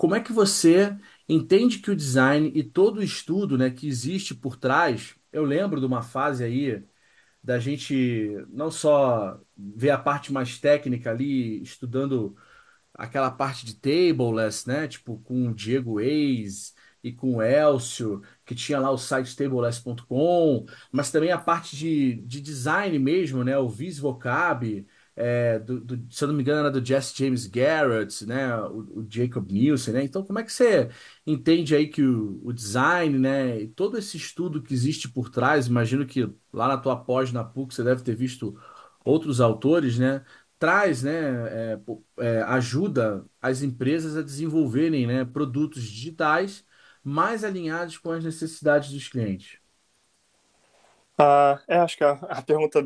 como é que você entende que o design e todo o estudo, né, que existe por trás, eu lembro de uma fase aí da gente não só ver a parte mais técnica ali, estudando aquela parte de tableless, né? Tipo, com o Diego Reis e com o Elcio, que tinha lá o site tableless.com, mas também a parte de design mesmo, né? O VisVocab, se eu não me engano, era do Jesse James Garrett, né? O Jacob Nielsen, né? Então, como é que você entende aí que o design, né? E todo esse estudo que existe por trás, imagino que lá na tua pós na PUC você deve ter visto outros autores, né? Traz, né, ajuda as empresas a desenvolverem, né, produtos digitais mais alinhados com as necessidades dos clientes. Acho que a pergunta é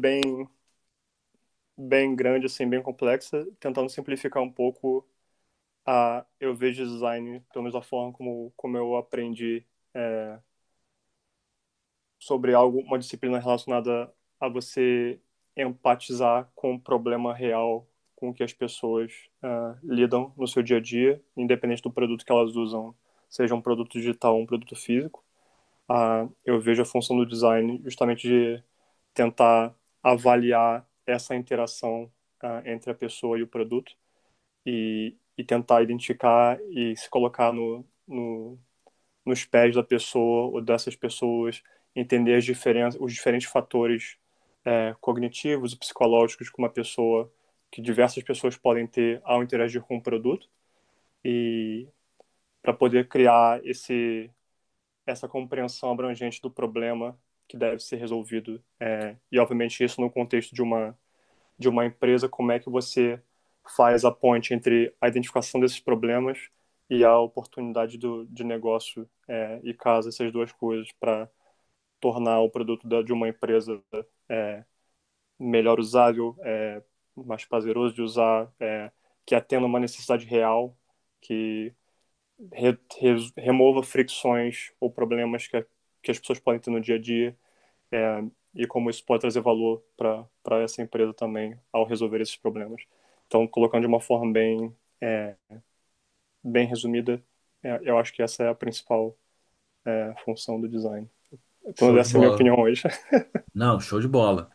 bem grande, assim, bem complexa, tentando simplificar um pouco, eu vejo design, pelo menos da forma como eu aprendi sobre algo, uma disciplina relacionada a você empatizar com o problema real com que as pessoas lidam no seu dia a dia, independente do produto que elas usam, seja um produto digital ou um produto físico. Eu vejo a função do design justamente de tentar avaliar essa interação entre a pessoa e o produto e tentar identificar e se colocar nos pés da pessoa ou dessas pessoas, entender as diferenças, os diferentes fatores cognitivos e psicológicos que uma pessoa, que diversas pessoas podem ter ao interagir com o produto e para poder criar essa compreensão abrangente do problema que deve ser resolvido. E, obviamente, isso no contexto de uma empresa, como é que você faz a ponte entre a identificação desses problemas e a oportunidade de negócio e casa essas duas coisas para tornar o produto de uma empresa é, melhor usável, mais prazeroso de usar, que atenda uma necessidade real, que remova fricções ou problemas que as pessoas podem ter no dia a dia, é, e como isso pode trazer valor para essa empresa também ao resolver esses problemas. Então, colocando de uma forma bem resumida, eu acho que essa é a principal função do design. Então, Show de essa é a minha bola. opinião hoje. Não, show de bola.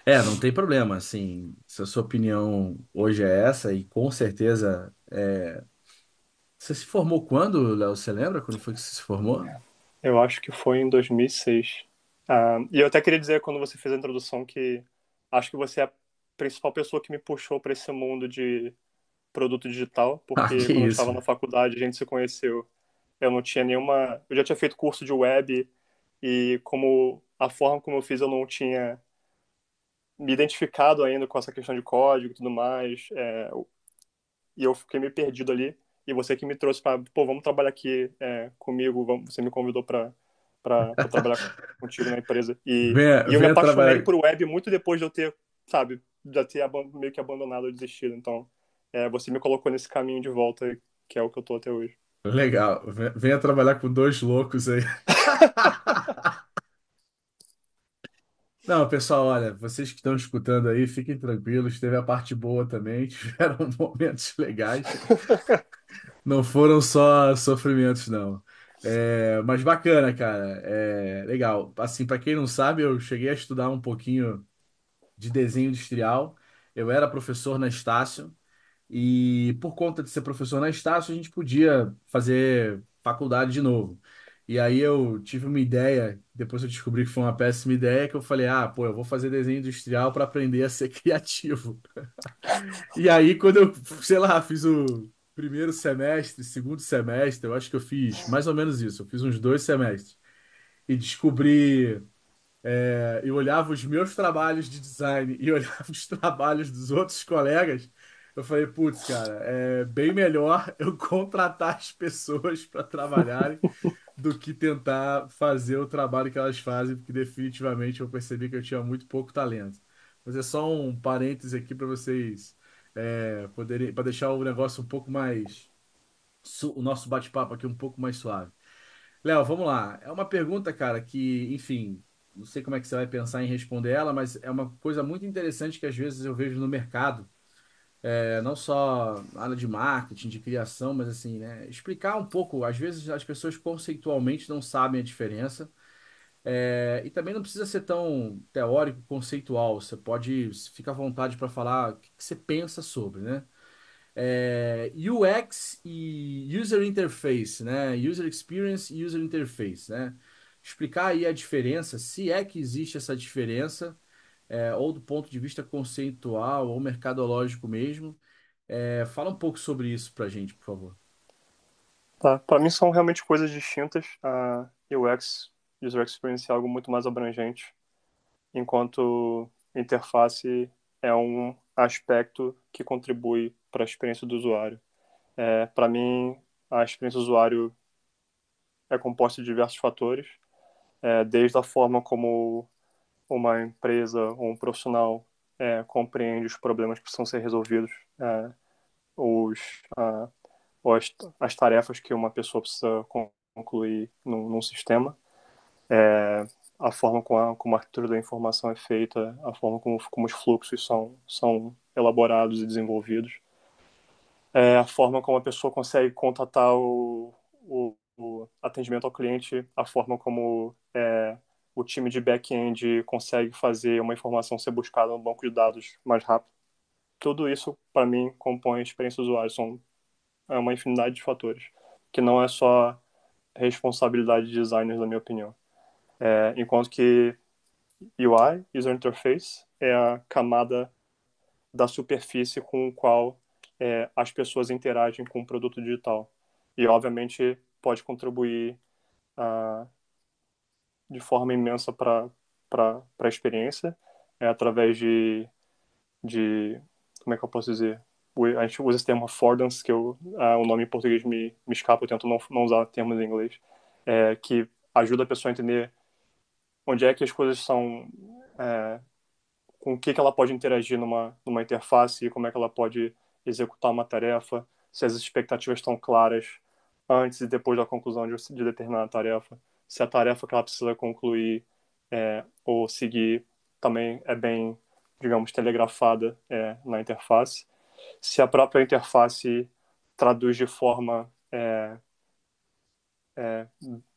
Não tem problema, assim, se a sua opinião hoje é essa, e com certeza, você se formou quando, Léo? Você lembra quando foi que você se formou? Eu acho que foi em 2006. E eu até queria dizer, quando você fez a introdução, que acho que você é a principal pessoa que me puxou para esse mundo de produto digital, Ah, porque que quando eu isso. estava na faculdade, a gente se conheceu. Eu não tinha nenhuma. Eu já tinha feito curso de web, e como a forma como eu fiz, eu não tinha me identificado ainda com essa questão de código e tudo mais. E eu fiquei meio perdido ali. E você que me trouxe para, pô, vamos trabalhar aqui comigo, você me convidou para trabalhar contigo na empresa. E eu me Venha apaixonei trabalhar. por web muito depois de eu ter, sabe, já ter meio que abandonado ou desistido. Então, você me colocou nesse caminho de volta, que é o que eu tô até hoje. Legal. Venha trabalhar com dois loucos aí. Não, pessoal, olha, vocês que estão escutando aí, fiquem tranquilos, teve a parte boa também, tiveram momentos legais, não foram só sofrimentos, não. Mas bacana, cara, legal. Assim, para quem não sabe, eu cheguei a estudar um pouquinho de desenho industrial, eu era professor na Estácio, e por conta de ser professor na Estácio, a gente podia fazer faculdade de novo. E aí eu tive uma ideia, depois eu descobri que foi uma péssima ideia, que eu falei, pô, eu vou fazer desenho industrial para aprender a ser criativo. E aí quando eu, sei lá, fiz o primeiro semestre, segundo semestre, eu acho que eu fiz mais ou menos isso, eu fiz uns 2 semestres. E descobri eu olhava os meus trabalhos de design e olhava os trabalhos dos outros colegas, eu falei, putz, cara, é bem melhor eu contratar as pessoas para trabalharem do que tentar fazer o trabalho que elas fazem, porque definitivamente eu percebi que eu tinha muito pouco talento. Mas é só um parêntese aqui para vocês poderem, para deixar o negócio um pouco mais, o nosso bate-papo aqui um pouco mais suave. Léo, vamos lá. É uma pergunta, cara, que, enfim, não sei como é que você vai pensar em responder ela, mas é uma coisa muito interessante que às vezes eu vejo no mercado. Não só na área de marketing, de criação, mas assim, né? Explicar um pouco. Às vezes as pessoas conceitualmente não sabem a diferença. E também não precisa ser tão teórico, conceitual. Você pode, fica à vontade para falar o que que você pensa sobre, né? UX e User Interface, né? User Experience e User Interface, né? Explicar aí a diferença, se é que existe essa diferença, ou do ponto de vista conceitual ou mercadológico mesmo. Fala um pouco sobre isso pra gente, por favor. Tá? Para mim são realmente coisas distintas. A UX, User Experience, é algo muito mais abrangente, enquanto interface é um aspecto que contribui para a experiência do usuário. Para mim, a experiência do usuário é composta de diversos fatores, desde a forma como uma empresa ou um profissional compreende os problemas que precisam ser resolvidos, os, a, ou as tarefas que uma pessoa precisa concluir num sistema, a forma como a arquitetura da informação é feita, a forma como os fluxos são elaborados e desenvolvidos, a forma como a pessoa consegue contatar o atendimento ao cliente, a forma como o time de back-end consegue fazer uma informação ser buscada no banco de dados mais rápido. Tudo isso, para mim, compõe a experiência do usuário. É uma infinidade de fatores, que não é só responsabilidade de designers, na minha opinião. Enquanto que UI, User Interface, é a camada da superfície com o qual as pessoas interagem com o produto digital. E, obviamente, pode contribuir de forma imensa para a experiência, através de. Como é que eu posso dizer? A gente usa esse termo affordance, que o nome em português me escapa, eu tento não usar termos em inglês, que ajuda a pessoa a entender onde é que as coisas são, com o que ela pode interagir numa interface, como é que ela pode executar uma tarefa, se as expectativas estão claras antes e depois da conclusão de determinada tarefa, se a tarefa que ela precisa concluir ou seguir também é bem, digamos, telegrafada na interface, se a própria interface traduz de forma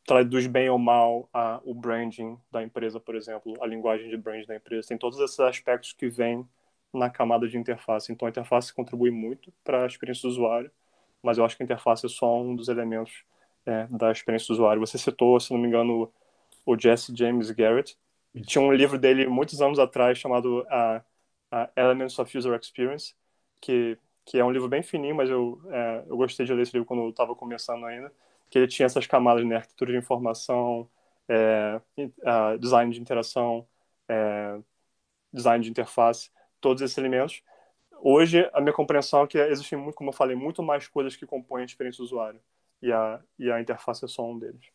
traduz bem ou mal o branding da empresa, por exemplo, a linguagem de branding da empresa. Tem todos esses aspectos que vêm na camada de interface. Então, a interface contribui muito para a experiência do usuário, mas eu acho que a interface é só um dos elementos da experiência do usuário. Você citou, se não me engano, o Jesse James Garrett. Tinha Isso. um livro dele muitos anos atrás chamado Elements of User Experience, que, que é um livro bem fininho, mas eu gostei de ler esse livro quando eu estava começando ainda, que ele tinha essas camadas, né? Arquitetura de informação, design de interação, é, design de interface, todos esses elementos. Hoje, a minha compreensão é que existem muito, como eu falei, muito mais coisas que compõem a experiência do usuário. E a interface é só um deles.